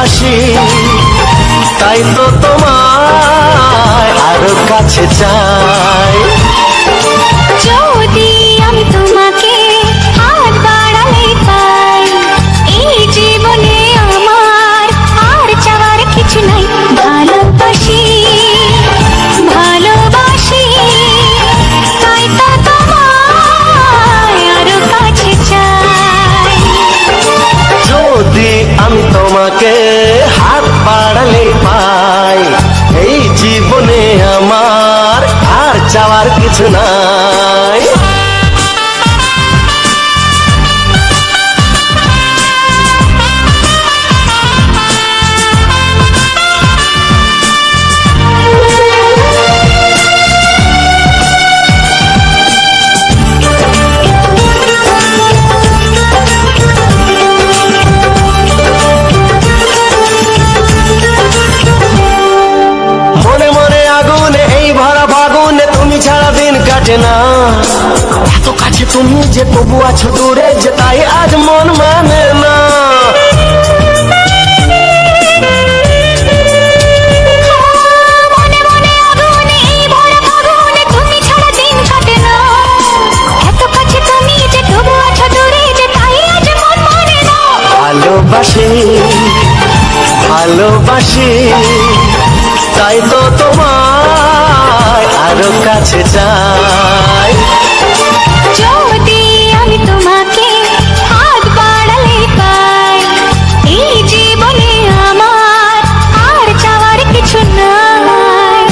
ভালোবাসি, তাই তো তোমায় আরো কাছে চাই। যদি আমি তোমাকে হাত বাড়ালে পাই, এই জীবনে আমার আর চাওয়ার কিছু নাই। ভালোবাসি ভালোবাসি, তাই তো তোমায় আরো কাছে চাই। যদি আমি তোমাকে হাত বাড়ালে পাই, এই জীবনে আমার আর চাওয়ার কিছু নাই। ছাড়া দিন কাটে না, এত কাছে তুমি যে তবু আছো দূরে, যে তাই আজ মন মানে না। ভালোবাসি ভালোবাসি, তাই তো তোমায় আরো কাছে চাই। যদি আমি তোমাকে হাত বাড়ালে পাই, এই জীবনে আমার আর চাওয়ার কিছু নাই।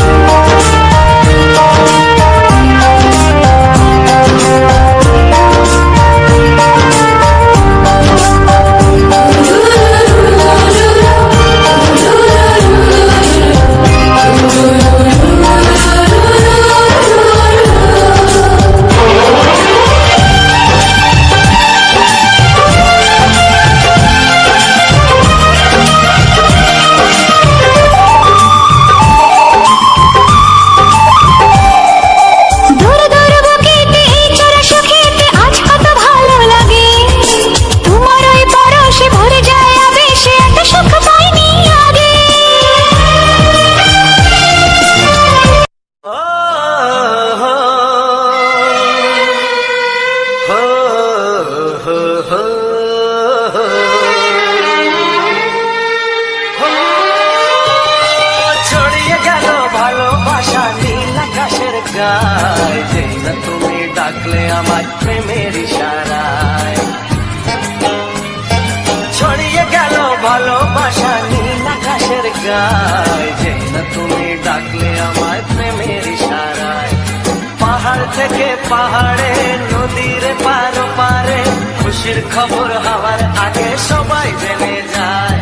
ছড়িয়ে গেল ভালোবাসা নীল আকাশের গায়, যে না তুমি ডাকলে আমার প্রেমের ইশারায়। ছড়িয়ে গেল ভালোবাসা নীল আকাশের গায়, যে না তুমি ডাকলে আমার প্রেমের ইশারায়। পাহাড় থেকে পাহাড়ে, নদীর পার পারে, খুশির খবর হওয়ার আগে সবাই জেনে যায়।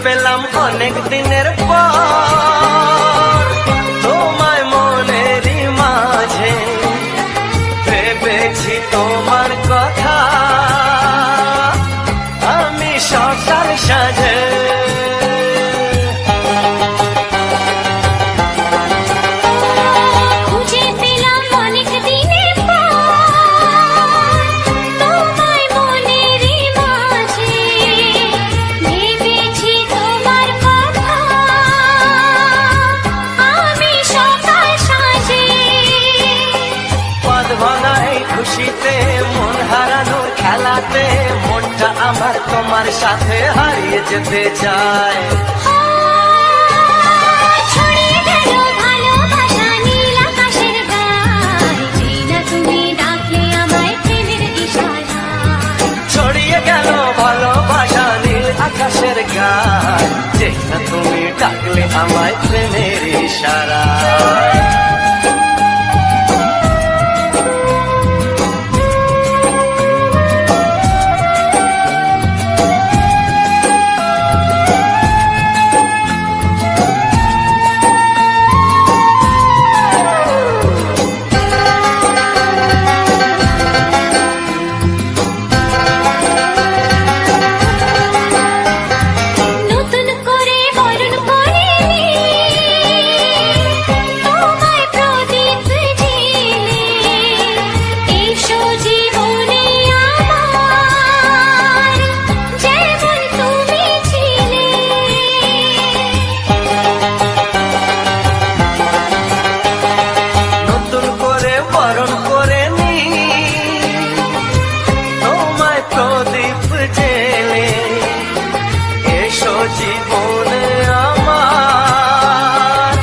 পেলাম অনেক দিনের পর তোমায় মনেরই মাঝে, ভেবেছি তোমার কথা আমি সকাল সাজে। খুশিতে মন হারানোর খেলাতে মনটা আমার তোমার সাথে হারিয়ে যেতে চায়। ছড়িয়ে গেল ভালোবাসা নীল গায়, যে না তুমি ডাকলে আমায় প্রেমের ইশারায়। নতুন করে বরণ করে তোমায় প্রদীপ জেলে এসো জীবনে আমার, যেমন তুমি ছিলে। নতুন করে বরণ করে নি তোমায় প্রদীপ জেলে, এসো জীবনে আমার,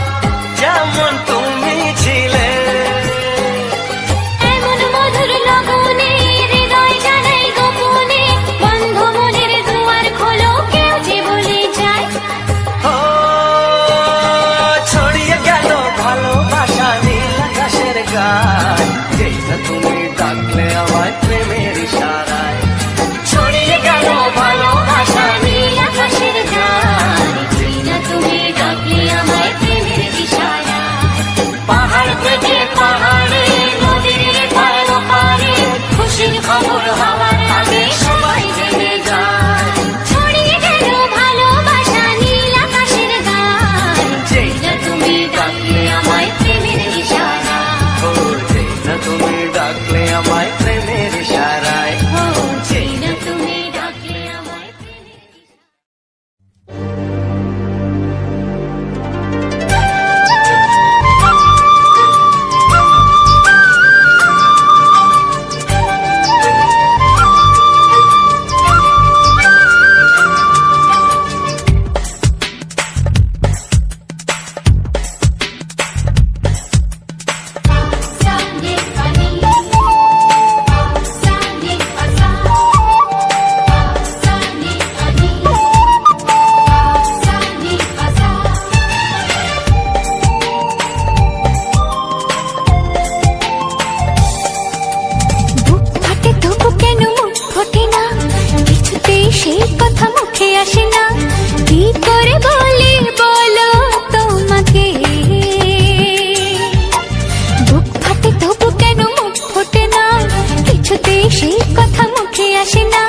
যেমন তুমি ছিলে। এমন মধুর লগনে হৃদয় জানাই গোপনে, বন্ধ মনের দুয়ার খোলো, কেউ যে বলে যায়। ও ছড়িয়ে গেল ভালোবাসা নীল আকাশের গায়, যেই না তুমি ডাকলে আমায় প্রেমের ইশারায়। ছড়িয়ে গেল ভালোবাসা নীল আকাশের গায়, যেই না তুমি ডাকলে আমায় প্রেমের ইশারায়। পাহাড় থেকে পাহাড়ে, নদীর পার পারে, খুশির খবর হওয়ার আগে সবাই জেনে যায়। ছড়িয়ে গেল ভালোবাসা নীল আকাশের গায়, যেই না তুমি ডাকলে আমায় প্রেমের ইশারা। ও যেই না তুমি ডাকলে আমায় প্রেমের ইশারায়। ও যেই না তুমি ডাকলে আমায় প্রেমের ইশারা। Sani pani, sani pasa, sani pani, sani pasa. বুক ফাটে তবু কেন মুখ ফোটে না, কিছুতেই সেই কথা মুখে আসে না, কি করে বলি বলো তোমাকে। বুক ফাটে তবু কেন মুখ ফোটে না, কিছুতেই সেই কথা মুখে আসে না,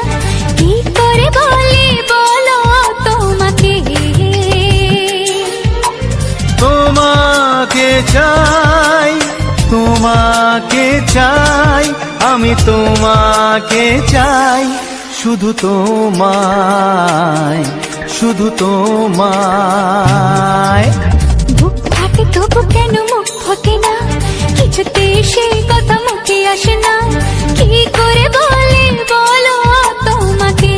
কি করে বলি বলো তোমাকে। তোমাকে চাই, তোমাকে চাই, আমি তোমাকে চাই, শুধু তোমায়, শুধু তোমায়। বুক ফাটে তবু কেন মুখ ফোটে না, কিছুতেই সেই কথা মুখে আসে না, কি করে বলি বলো তোমাকে।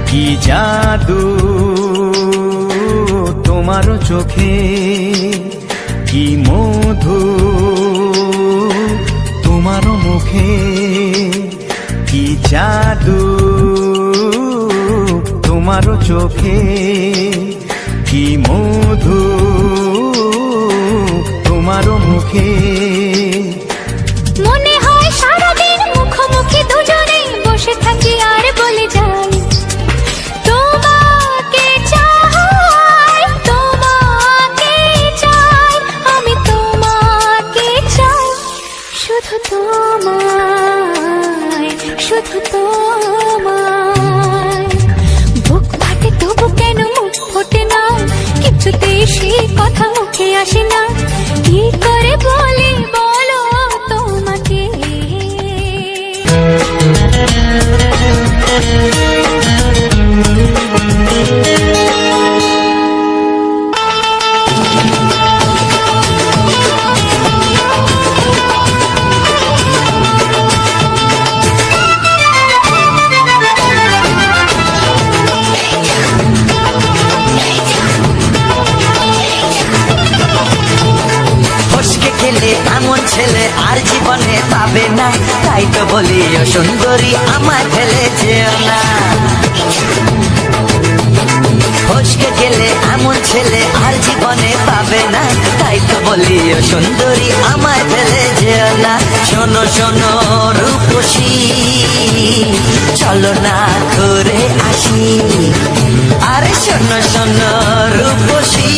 কি জাদু তোমার চোখে, কি মধু তোমার মুখে, কি জাদু তোমার চোখে, কি মধু তোমার মুখে। মনে হয় সারাদিন মুখোমুখি দুজনে বসে থাকি আর বলে যাই, তোমাকে চাই, তোমাকে চাই, আমি তোমাকে চাই, শুধু তোমায়, শুধু তোমায়। বুক ফাটে তবু কেন মুখ ফোটে না, ফসকে গেলে এমন ছেলে আর জীবনে পাবে না, তাই তো বলি ও সুন্দরী আমায় ফেলে যেও না। ফসকে গেলে এমন ছেলে আর জীবনে পাবে না, তাই তো বলি ও সুন্দরী আমায় ফেলে যেও না। শোনো শোনো রূপসী, চলো না ঘুরে আসি। আরে শোনো শোনো রূপসী,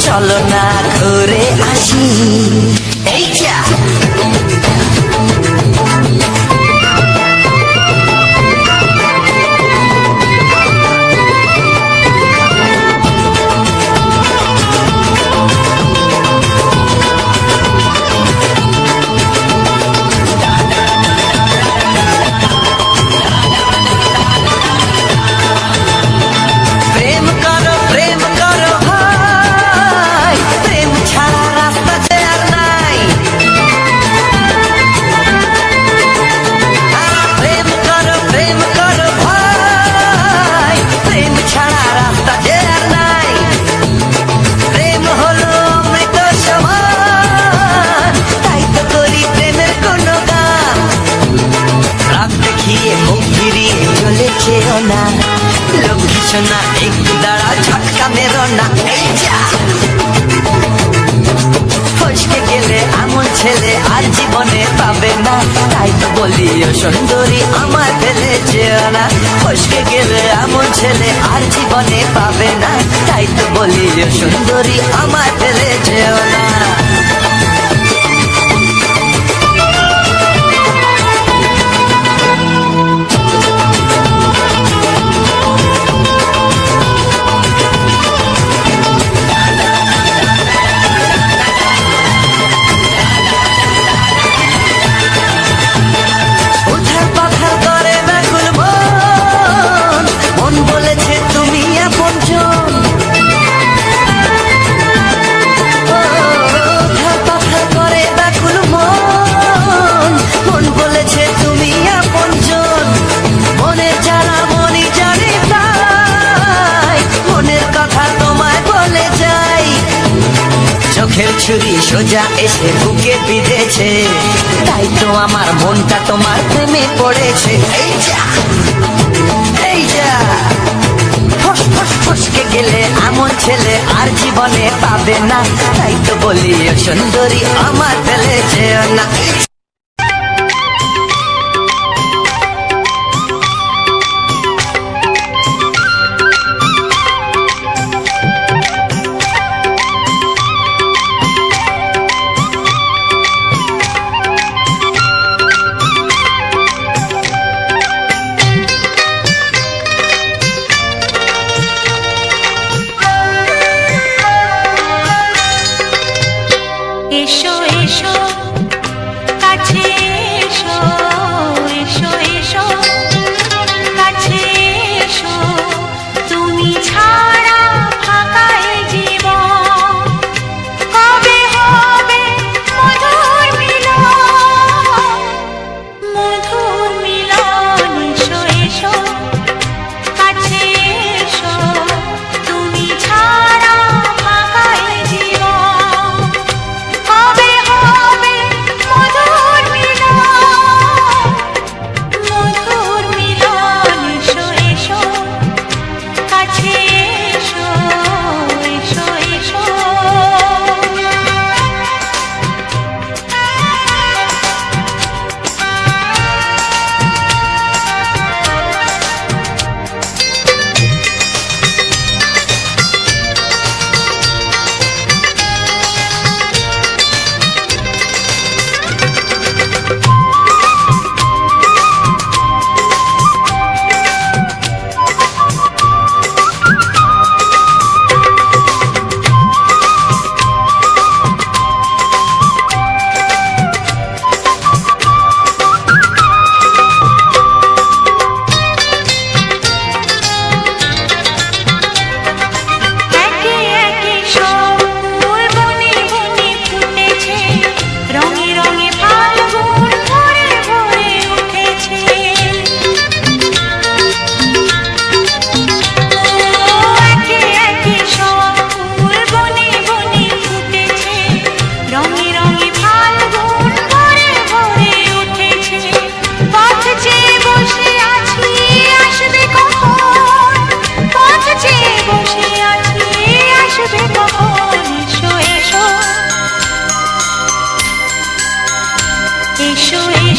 চলো না ঘুরে আসি। এই যা প্রেম করো প্রেম করো ভাই, প্রেম ছাড়া রাস্তা যে আর নাই। প্রেম করো ভাই, প্রেম ছাড়া রাস্তা যে আর নাই। প্রেম হলো অমৃত সমান, তাই তো করি প্রেমের কোনো গান। রাত দেখিয়ে মুখ ফিরিয়ে চলে যেও না, লক্ষ্মী সোনা একটু দাঁড়া, ঝটকা মেরো না। এই যা ফসকে গেলে এমন ছেলে আর জীবনে পাবে না, তাই তো বলি ও সুন্দরী আমায় ফেলে যেও না। ফসকে গেলে এমন ছেলে আর জীবনে পাবে না, তাই তো বলি ও সুন্দরী আমায় ফেলে যেও না। উধার পাথার করে ব্যাকুল মন, মন বলেছে তুমি আপনজন। উধার পাথার করে ব্যাকুল মন, মন বলেছে তুমি আপনজন। মনের জ্বালা মনই জানে তাই, মনের কথা তোমায় বলে যাই। চোখের ছুরি সোজা এসে বুকে বিঁধেছে, তাই তো আমার মনটা তোমার প্রেমে পড়েছে। এই যা এই যা ফস ফস ফসকে গেলে এমন ছেলে আর জীবনে পাবে না, তাই তো বলি ও সুন্দরী আমার ফেলে যেও না। এসো এসো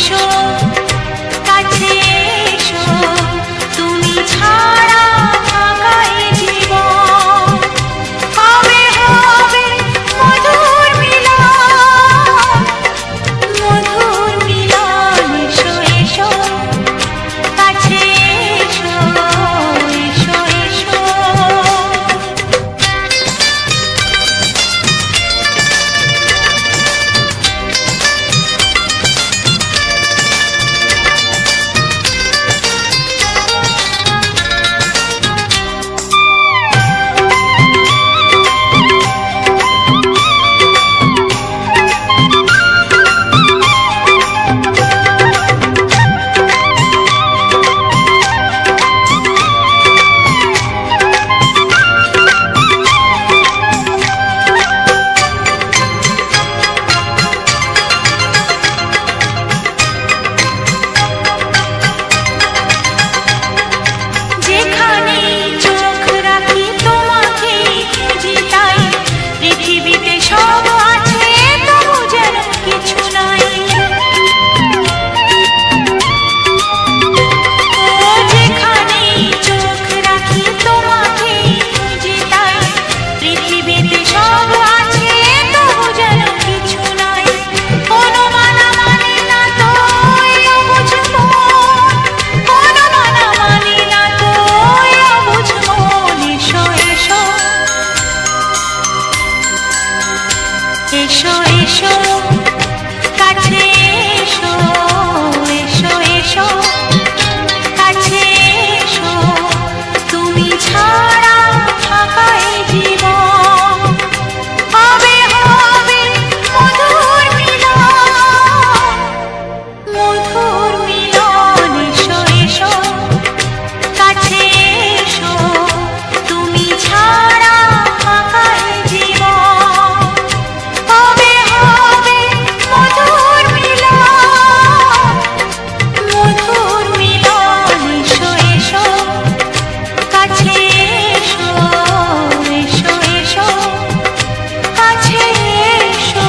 এসো কাছে এসো তুমি ছাড়া থাকাই জীবন হবে হবে মধুর মিলন এসো এসো কাছে এসো এসো এসো যেখানে চোখ রাখি তোমাকে খুঁজি তাই পৃথিবীতে সব আছে তবু যেন কিছু নাই ও যেখানে চোখ রাখি তোমাকে খুঁজি তাই পৃথিবীতে সব আছে তবু যেন কিছু নাই কোনো মানা মানে না তো অবুঝ মন কোনো মানা মানে না তো অবুঝ মন এসো এসো এসো এসো কাছে এসো এসো এসো কাছে এসো তুমি ছাড়া থাকাই জীবন হবে হবে মধুর মিলন এসো এসো কাছে এসো তুমি ছাড়া থাকাই জীবন হবে হবে মধুর মিলন এসো এসো কাছে এসো এসো এসো কাছে এসো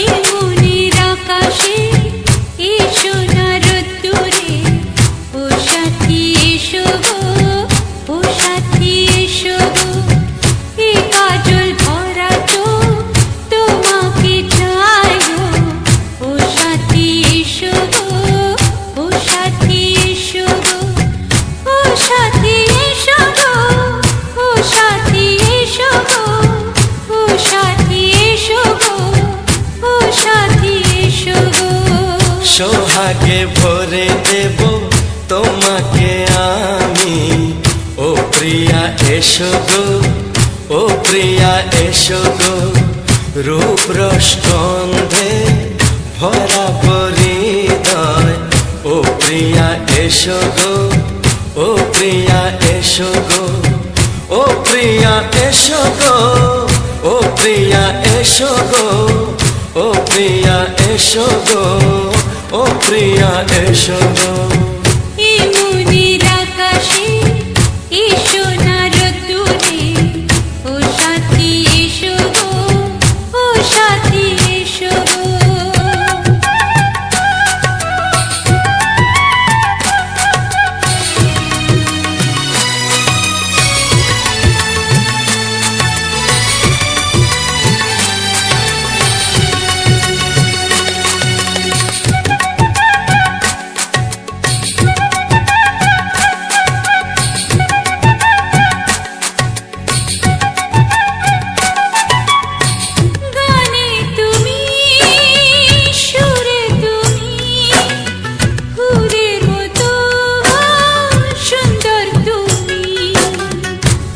এই মনের আকাশে এসো না রোদ্দুরে ও সাথী এসো গো ও সাথী এসো গো এই কাজল ভরা চোখ তোমাকে চাই গো ও সাথী এসো গো ও সাথী এসো গো ও সাথী এসো গো ও সাথী এসো গো ও সাথী এসো গো ও সাথী এসো গো সোহাগে ভরে দেব তোমাকে আমি ও প্রিয়া এসো গো ও প্রিয়া এসো গো রূপ রসগন্ধে ভরা হৃদয় ও প্রিয়া এসো গো ও প্রিয়া এসো গো ও প্রিয়া এসো গো ও প্রিয়া এসো গো ও প্রিয়া এসো গো ও প্রিয়া এসো গো এই মনের আকাশে এসো না রোদ্দুরে ও সাথী এসো গো ও সাথী এসো গো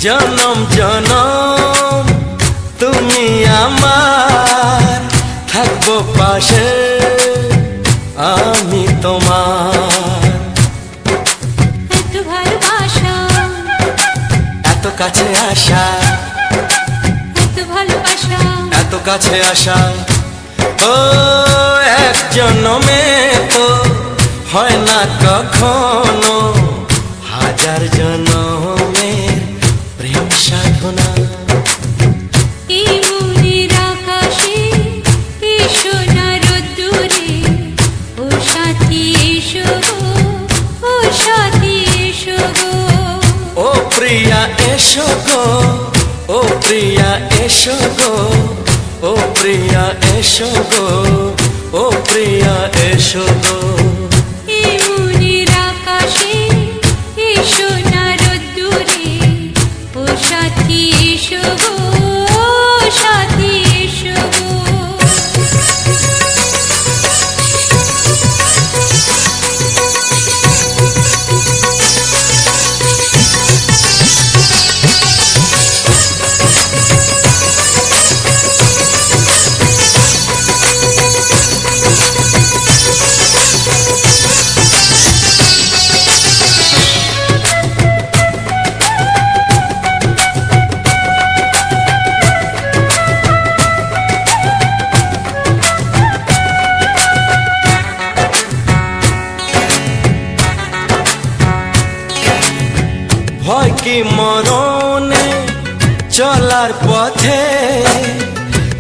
জনম জনম তুমি আমার, থাকবো পাশে আমি তোমার। এত ভালোবাসা, এত কাছে আসা, এত ভালোবাসা, এত কাছে আসা, ও এক জন্মে তো হয় না কখনো, হাজার জন্মের প্রেম সাধনা। এই মনের আকাশে এসো না রোদ্দুরে, ও সাথী এসো গো, ও সাথী এসো গো। ও প্রিয়া এসো গো, ও প্রিয়া এসো গো, ও প্রিয়া এসো গো, ও প্রিয়া এসো গো। এই মনের আকাশে এসো না রোদ্দুরে, ও সাথী এসো গো, ও সাথী এসো গো। ভয় কি মরণে চলার পথে,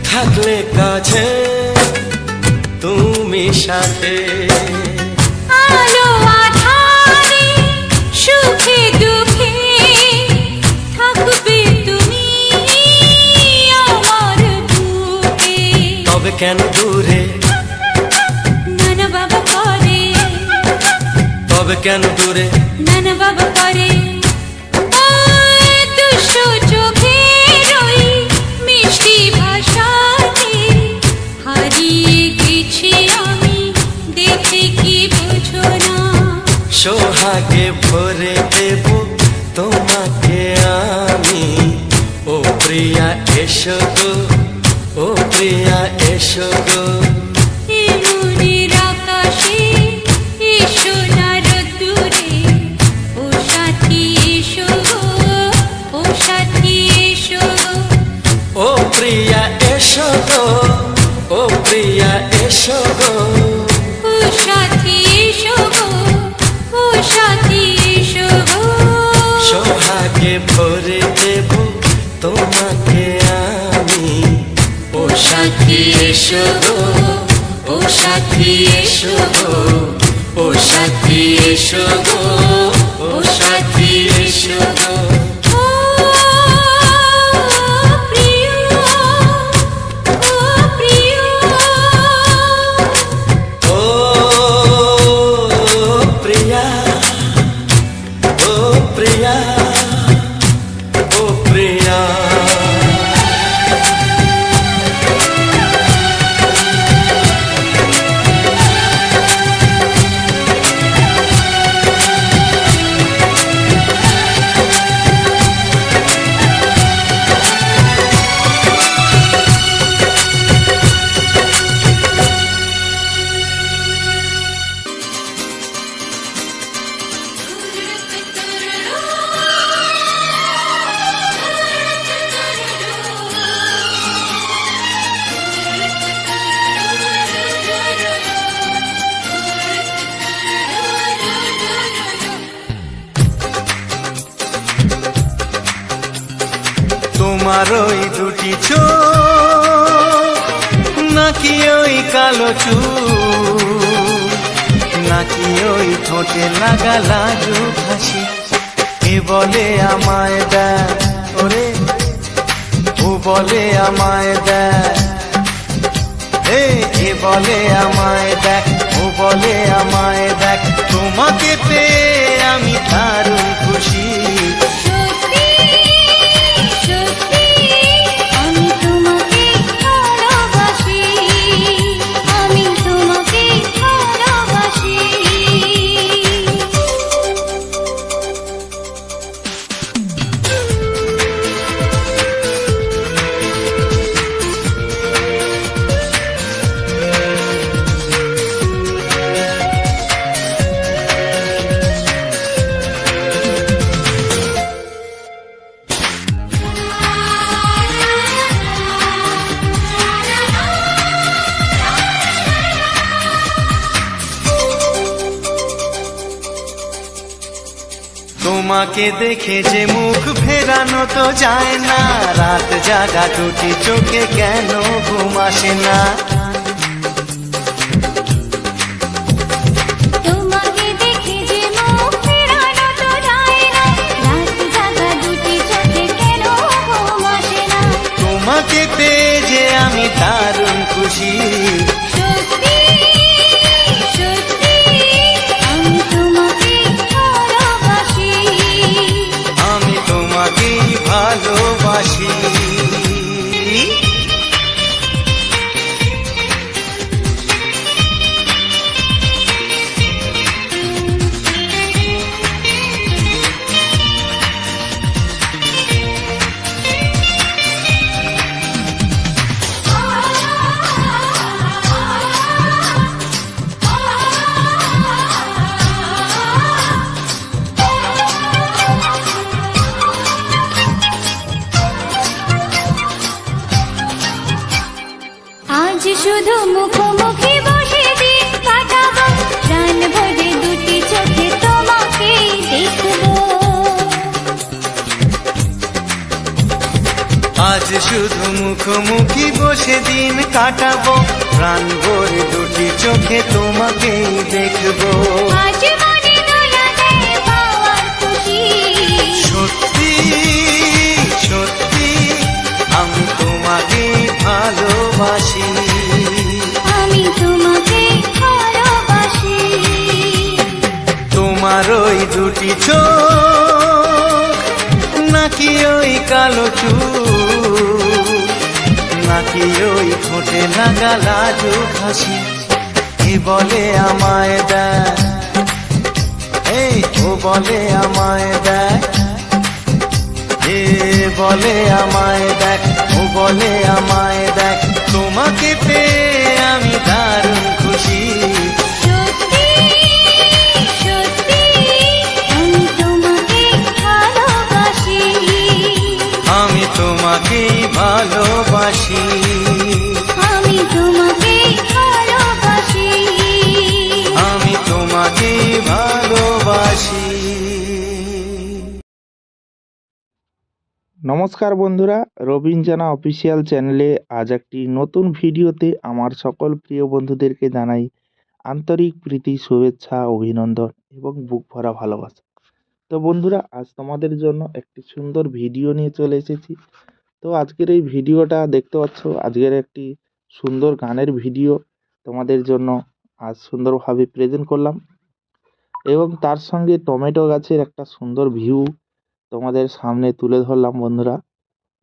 থাকলে কাছে তুমি সাথে। আলো আঁধারে সুখে দুঃখে থাকবে তুমি আমার বুকে। তবে কেন দূরে, নানা বাবা করে, তবে কেন দূরে, নানা বাবা করে। ওই দুষ্ট চোখের ওই মিষ্টি ভাষাতে হারিয়ে গেছি আমি, দেখে কি বোঝো না। সোহাগে ভরে দেব তোমাকে আমি, ও প্রিয়া এসো গো, ও প্রিয়া এসো গো। এই মনের আকাশে এসো না রোদ্দুরে, ও সাথী এসো গো, ও সাথী এসো গো। ও প্রিয়া এসো গো, ও প্রিয়া এসো গো। ও সাথী এসো গো, ও সাথী এসো গো। সোহাগে ভরে দেব তোমাকে আমি, ও সাথী এসো গো, ও সাথী এসো গো, ও সাথী এসো গো, ও সাথী এসো গো। ও প্রিয়, ও প্রিয়, ও প্রিয়া, ও প্রিয়া, ও প্রিয়া। তোমার ওই দুটি চোখ, নাকি ওই কালো চুল, নাকি ওই ঠোঁটে লাগা লাজুক হাসি, এ বলে আমায় দেয় ওরে, ও বলে আমায় দেয়, এ বলে আমায় দেখ, ও বলে আমায় দেখ, তোমাকে পেয়ে আমি দারুণ খুশি। সত্যি সত্যি আমি তোমাকে ভালোবাসি, আমি তোমাকে ভালোবাসি। তোমাকে দেখে যে মুখ ফেরানো তো যায় না, রাত জাগা দুটি চোখে কেন ঘুম আসে না। তোমাকে দেখে যে মুখ ফেরানো তো যায় না, রাত জাগা দুটি চোখে কেন ঘুম আসে না। তোমাকে পেয়ে যে আমি দারুণ খুশি, সত্যি সত্যি আমি তোমাকে ভালোবাসি। আমি তোমাকেই ভালোবাসি। আজ শুধু মুখোমুখি বসে দিন কাটাবো, প্রাণ ভরে দুটি চোখে তোমাকে দেখবো। আজ শুধু মুখোমুখি বসে দিন কাটাবো, প্রাণ ভরে দুটি চোখে তোমাকেই দেখবো। আজ মনে দোলা দেয় পাওয়ার খুশি, সত্যি সত্যি আমি তোমাকেই ভালোবাসি। আমি তোমাকে ভালোবাসি। তোমার ওই দুটি চোখ, নাকি ওই কালো চুল, নাকি ওই ঠোঁটে লাগা লাজুক হাসি, এ বলে আমায় দেয়, এই ও বলে আমায় দেয়, এ বলে আমায় দেখ, ও বলে আমায় দেখ, তোমাকে পেয়ে আমি দারুণ খুশি। সত্যি সত্যি আমি তোমাকে ভালোবাসি। আমি তোমাকেই ভালোবাসি। আমি তোমাকে ভালোবাসি। আমি তোমাকেই ভালোবাসি। নমস্কার বন্ধুরা, রবিন জানা অফিসিয়াল চ্যানেলে আজ একটি নতুন ভিডিওতে আমার সকল প্রিয় বন্ধুদেরকে জানাই আন্তরিক প্রীতি, শুভেচ্ছা, অভিনন্দন এবং বুক ভরা ভালোবাসা। তো বন্ধুরা, আজ তোমাদের জন্য একটি সুন্দর ভিডিও নিয়ে চলে এসেছি। তো আজকের এই ভিডিওটা দেখতে পাচ্ছ, আজকের একটি সুন্দর গানের ভিডিও তোমাদের জন্য আজ সুন্দরভাবে প্রেজেন্ট করলাম এবং তার সঙ্গে টমেটো গাছের একটা সুন্দর ভিউ তোমাদের সামনে তুলে ধরলাম বন্ধুরা,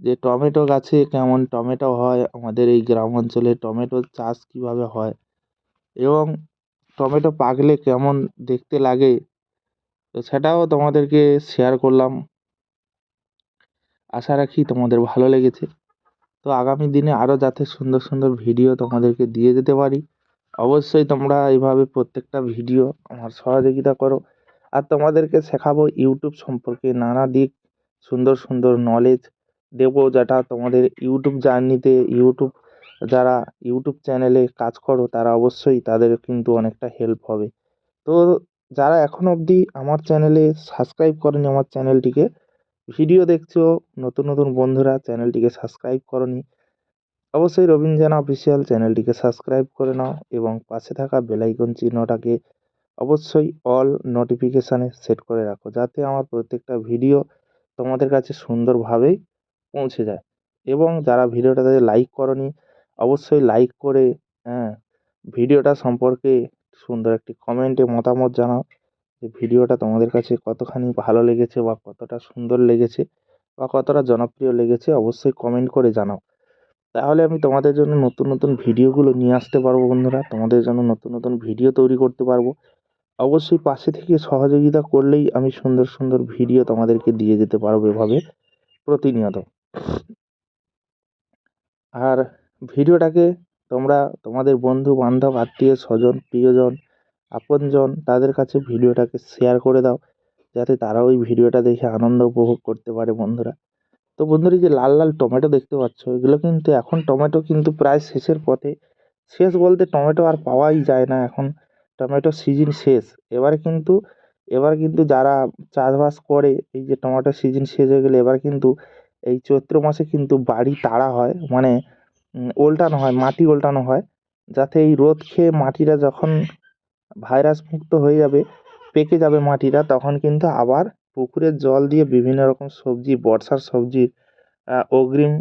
যে টমেটো গাছে কেমন টমেটো হয়, আমাদের এই গ্রাম অঞ্চলে টমেটোর চাষ কিভাবে হয় এবং টমেটো পাকলে কেমন দেখতে লাগে, তো সেটাও তোমাদেরকে শেয়ার করলাম। আশা রাখি তোমাদের ভালো লেগেছে। তো আগামী দিনে আরও যাতে সুন্দর সুন্দর ভিডিও তোমাদেরকে দিয়ে যেতে পারি, অবশ্যই তোমরা এইভাবে প্রত্যেকটা ভিডিও আমার সহযোগিতা করো। আর তোমাদেরকে শেখাবো ইউটিউব সম্পর্কে নানা দিক, সুন্দর সুন্দর নলেজ দেবো, যেটা তোমাদের ইউটিউব জার্নিতে, যারা ইউটিউব চ্যানেলে কাজ করো তারা অবশ্যই তাদের কিন্তু অনেকটা হেল্প হবে। তো যারা এখনও অবধি আমার চ্যানেলে সাবস্ক্রাইব করেনি, আমার চ্যানেলটিকে ভিডিও দেখছো নতুন নতুন বন্ধুরা, চ্যানেলটিকে সাবস্ক্রাইব করনি, অবশ্যই রবিন জানা অফিসিয়াল চ্যানেলটিকে সাবস্ক্রাইব করে নাও এবং পাশে থাকা বেল আইকন চিহ্নটাকে অবশ্যই অল নোটিফিকেশানে সেট করে রাখো, যাতে আমার প্রত্যেকটা ভিডিও তোমাদের কাছে সুন্দরভাবেই পৌঁছে যায়। এবং যারা ভিডিওটাতে লাইক করনি, অবশ্যই লাইক করে ভিডিওটা সম্পর্কে সুন্দর একটি কমেন্টে মতামত জানাও, যে ভিডিওটা তোমাদের কাছে কতখানি ভালো লেগেছে বা কতটা সুন্দর লেগেছে বা কতটা জনপ্রিয় লেগেছে, অবশ্যই কমেন্ট করে জানাও। তাহলে আমি তোমাদের জন্য নতুন নতুন ভিডিওগুলো নিয়ে আসতে পারবো বন্ধুরা, তোমাদের জন্য নতুন নতুন ভিডিও তৈরি করতে পারবো। অবশ্যই পাশে থেকে সহযোগিতা করলেই আমি সুন্দর সুন্দর ভিডিও তোমাদেরকে দিয়ে যেতে পারবো এভাবে প্রতিনিয়ত। আর ভিডিওটাকে তোমরা তোমাদের বন্ধু বান্ধব, আত্মীয় স্বজন, প্রিয়জন, আপনজন তাদের কাছে ভিডিওটাকে শেয়ার করে দাও, যাতে তারা ওই ভিডিওটা দেখে আনন্দ উপভোগ করতে পারে বন্ধুরা। তো বন্ধুরা, এই যে লাল লাল টমেটো দেখতে পাচ্ছ, এগুলো কিন্তু এখন টমেটো কিন্তু প্রায় শেষের পথে। শেষ বলতে টমেটো আর পাওয়াই যায় না এখন, টমেটো সিজন শেষ। এবারে কিন্তু এবার কিন্তু যারা চাষবাস করে, এই যে টমেটোর সিজন শেষ হয়ে গেলে এবার কিন্তু এই চৈত্র মাসে কিন্তু বাড়ি তাড়া হয়, মানে ওল্টানো হয়, মাটি ওল্টানো হয়, যাতে এই রোদ খেয়ে মাটিটা যখন ভাইরাস মুক্ত হয়ে যাবে, পেকে যাবে মাটিটা, তখন কিন্তু আবার পুকুরের জল দিয়ে বিভিন্ন রকম সবজি, বর্ষার সবজির অগ্রিম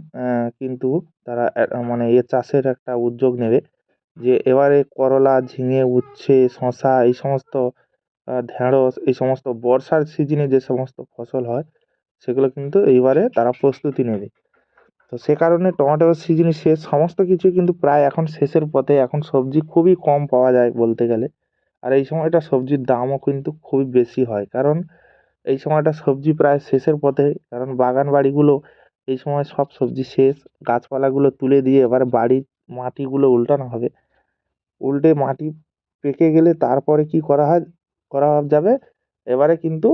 কিন্তু তারা মানে চাষের একটা উদ্যোগ নেবে, যে এবারে করলা, ঝিঙে, উচ্ছে, শসা, এই সমস্ত ঢেঁড়স, এই সমস্ত বর্ষার সিজনে যে সমস্ত ফসল হয় সেগুলো কিন্তু এইবারে তারা প্রস্তুতি নেবে। তো সে কারণে টমেটোর সিজন শেষ, সমস্ত কিছু কিন্তু প্রায় এখন শেষের পথে। এখন সবজি খুবই কম পাওয়া যায় বলতে গেলে। আর এই সময়টা সবজির দামও কিন্তু খুবই বেশি হয়, কারণ এই সময়টা সবজি প্রায় শেষের পথে, কারণ বাগান বাড়িগুলো এই সময় সব সবজি শেষ, গাছপালাগুলো তুলে দিয়ে এবারে বাড়ির মাটিগুলো উল্টানো হবে। উল্টে মাটি পেকে গেলে তারপরে কি করা যাবে, এবারে কিন্তু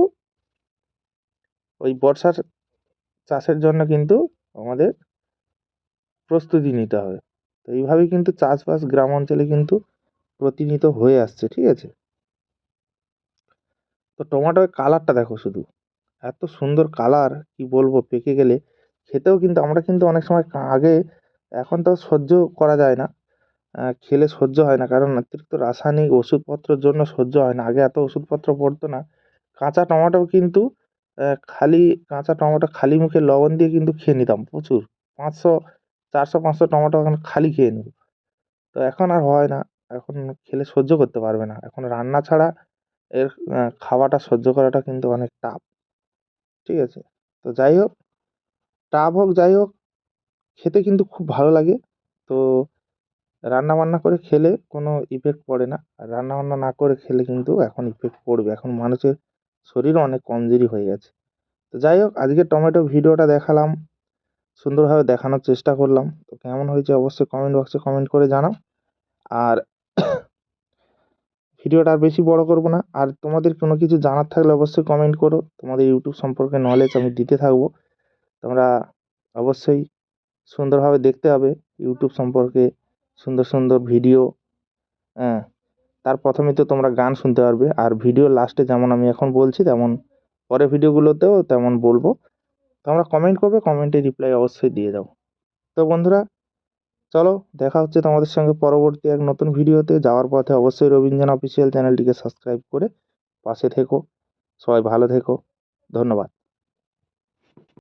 ওই বর্ষার চাষের জন্য কিন্তু আমাদের প্রস্তুতি নিতে হবে। তো এইভাবেই কিন্তু চাষবাস গ্রাম অঞ্চলে কিন্তু প্রতিনিয়ত হয়ে আসছে, ঠিক আছে? তো টমেটোর কালারটা দেখো শুধু, এত সুন্দর কালার, কি বলবো, পেকে গেলে খেতেও কিন্তু আমরা কিন্তু অনেক সময় আগে, এখন তো সহ্য করা যায় না, খেলে সহ্য হয় না, কারণ অতিরিক্ত রাসায়নিক ওষুধপত্রের জন্য সহ্য হয় না। আগে এত ওষুধপত্র পড়তো না। কাঁচা টমেটো কিন্তু খালি কাঁচা টমেটো খালি মুখে লবণ দিয়ে কিন্তু খেয়ে নিতাম প্রচুর। 500, 400, 500 টমেটো এখন খালি খেয়ে নেব। তো এখন আর হয় না। এখন খেলে সহ্য করতে পারবে না। এখন রান্না ছাড়া এর খাওয়াটা সহ্য করাটা কিন্তু অনেক টাফ। ঠিক আছে? তো যাই হোক, টাফ হোক যাই হোক, খেতে কিন্তু খুব ভালো লাগে। তো রান্না-বান্না করে খেলে কোনো ইফেক্ট পড়ে না। আর রান্না-বান্না না করে খেলে কিন্তু এখন ইফেক্ট পড়বে। এখন মানুষের শরীরও অনেক কমজোরি হয়ে গেছে। তো যাই হোক, আজকে টমেটো ভিডিওটা দেখালাম। সুন্দরভাবে দেখানোর চেষ্টা করলাম। তো কেমন হয়েছে অবশ্যই কমেন্ট বক্সে কমেন্ট করে জানাও। আর ভিডিওটা আর বেশি বড় করব না। আর তোমাদের কোনো কিছু জানার থাকলে অবশ্যই কমেন্ট করো। তোমাদের ইউটিউব সম্পর্কে নলেজ আমি দিতে থাকবো। তোমরা অবশ্যই সুন্দরভাবে দেখতে হবে ইউটিউব সম্পর্কে সুন্দর, সুন্দর ভিডিও, হ্যাঁ? তার প্রথমেই তো তোমরা গান শুনতে পারবে। আর ভিডিওর লাস্টে যেমন আমি এখন বলছি, তেমন পরের ভিডিওগুলোতেও তেমন বলবো। তোমরা কমেন্ট করবে, কমেন্টে রিপ্লাই অবশ্যই দিয়ে দাও। তো বন্ধুরা, চলো দেখা হচ্ছে তোমাদের সঙ্গে পরবর্তী এক নতুন ভিডিওতে। যাওয়ার পথে অবশ্যই রবীন্দ্রন অফিসিয়াল চ্যানেলটিকে সাবস্ক্রাইব করে পাশে থেকো। সবাই ভালো থেকো। ধন্যবাদ।